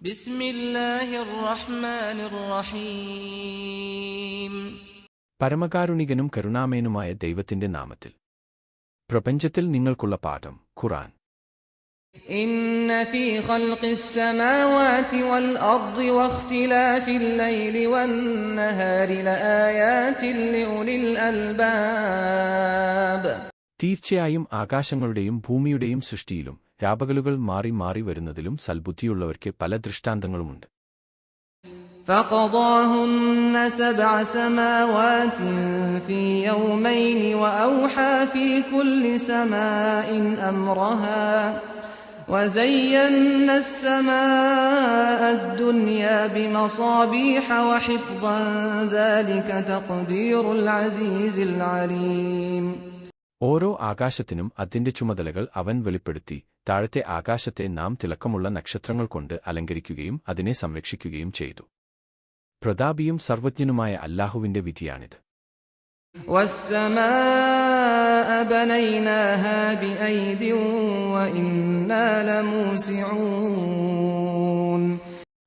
ബിസ്മില്ലാഹിർ റഹ്മാനിർ റഹീം. പരമകാരുണികനും കരുണാമയനുമായ ദൈവത്തിന്റെ നാമത്തിൽ. പ്രപഞ്ചത്തിൽ നിങ്ങൾക്കുള്ള പാഠം ഖുർആൻ. ഇന്ന ഫീ ഖൽഖിസ് സമാവാതി വൽ അർദി വഖ്തിലാഫിൽ ലൈലി വൻ നഹാരി ലആയാതിൻ ലിഉലിൽ അൽബാബ്. തീർച്ചയായും ആകാശങ്ങളുടെയും ഭൂമിയുടെയും സൃഷ്ടിയിലും രാപകലുകൾ മാറി മാറി വരുന്നതിലും സൽബുദ്ധിയുള്ളവർക്ക് പല ദൃഷ്ടാന്തങ്ങളുമുണ്ട്. فقضاهن 7 سماوات في يومين وأوحى في كل سماء أمرها وزينا السماء الدنيا بمصابيح وحفظا ذلك تقدير العزيز العليم. ഓരോ ആകാശത്തിനും അതിന്റെ ചുമതലകൾ അവൻ വെളിപ്പെടുത്തി. താഴത്തെ ആകാശത്തെ നാം തിളക്കമുള്ള നക്ഷത്രങ്ങൾ കൊണ്ട് അലങ്കരിക്കുകയും അതിനെ സംരക്ഷിക്കുകയും ചെയ്തു. പ്രതാപിയും സർവജ്ഞനുമായ അല്ലാഹുവിന്റെ വിധിയാണിത്. വസ്സമാഅ ബനൈനാഹാ ബിഐദിൻ വഇന്നാ ലമൂസിഊൻ.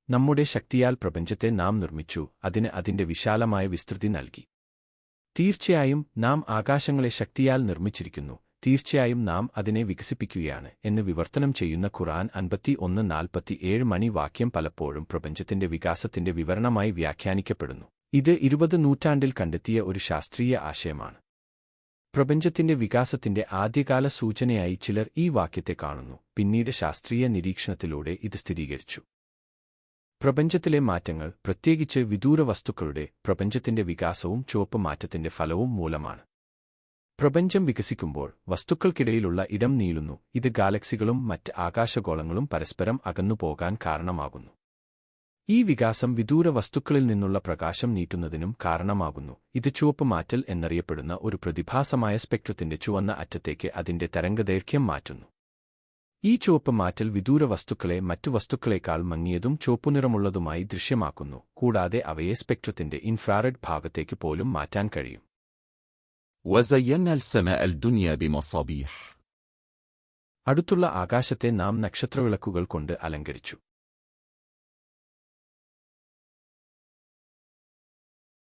നമ്മുടെ ശക്തിയാൽ പ്രപഞ്ചത്തെ നാം നിർമ്മിച്ചു, അതിന് അതിന്റെ വിശാലമായ വിസ്തൃതി നൽകി. തീർച്ചയായും നാം ആകാശങ്ങളെ ശക്തിയാൽ നിർമ്മിച്ചിരിക്കുന്നു, തീർച്ചയായും നാം അതിനെ വികസിപ്പിക്കുകയാണ് എന്ന് വിവർത്തനം ചെയ്യുന്ന ഖുർആൻ 51:47 മണി വാക്യം പലപ്പോഴും പ്രപഞ്ചത്തിന്റെ വികാസത്തിന്റെ വിവരണമായി വ്യാഖ്യാനിക്കപ്പെടുന്നു. ഇത് 20 നൂറ്റാണ്ടിൽ കണ്ടെത്തിയ ഒരു ശാസ്ത്രീയ ആശയമാണ്. പ്രപഞ്ചത്തിന്റെ വികാസത്തിന്റെ ആദ്യകാല സൂചനയായി ചിലർ ഈ വാക്യത്തെ കാണുന്നു. പിന്നീട് ശാസ്ത്രീയ നിരീക്ഷണത്തിലൂടെ ഇത് സ്ഥിരീകരിച്ചു. പ്രപഞ്ചത്തിലെ മാറ്റങ്ങൾ, പ്രത്യേകിച്ച് വിദൂര വസ്തുക്കളുടെ പ്രപഞ്ചത്തിന്റെ വികാസവും ചുവപ്പ് മാറ്റത്തിന്റെ ഫലവും മൂലമാണ്. പ്രപഞ്ചം വികസിക്കുമ്പോൾ വസ്തുക്കൾക്കിടയിലുള്ള ഇടം നീളുന്നു. ഇത് ഗാലക്സികളും മറ്റ് ആകാശഗോളങ്ങളും പരസ്പരം അകന്നുപോകാൻ കാരണമാകുന്നു. ഈ വികാസം വിദൂര വസ്തുക്കളിൽ നിന്നുള്ള പ്രകാശം നീട്ടുന്നതിനും കാരണമാകുന്നു. ഇത് ചുവപ്പ് മാറ്റൽ എന്നറിയപ്പെടുന്ന ഒരു പ്രതിഭാസമായ സ്പെക്ട്രത്തിന്റെ ചുവന്ന അറ്റത്തേക്ക് അതിന്റെ തരംഗദൈർഘ്യം മാറ്റുന്നു. ഈ ചുവപ്പ് മാറ്റൽ വിദൂര വസ്തുക്കളെ മറ്റു വസ്തുക്കളെക്കാൾ മങ്ങിയതും ചുവപ്പുനിറമുള്ളതുമായി ദൃശ്യമാക്കുന്നു, കൂടാതെ അവയെ സ്പെക്ട്രത്തിന്റെ ഇൻഫ്രാറെഡ് ഭാഗത്തേക്ക് പോലും മാറ്റാൻ കഴിയും. وزينا السماء الدنيا بمصابيح. അടുത്തുള്ള ആകാശത്തെ നാം നക്ഷത്രവിളക്കുകൾ കൊണ്ട് അലങ്കരിച്ചു.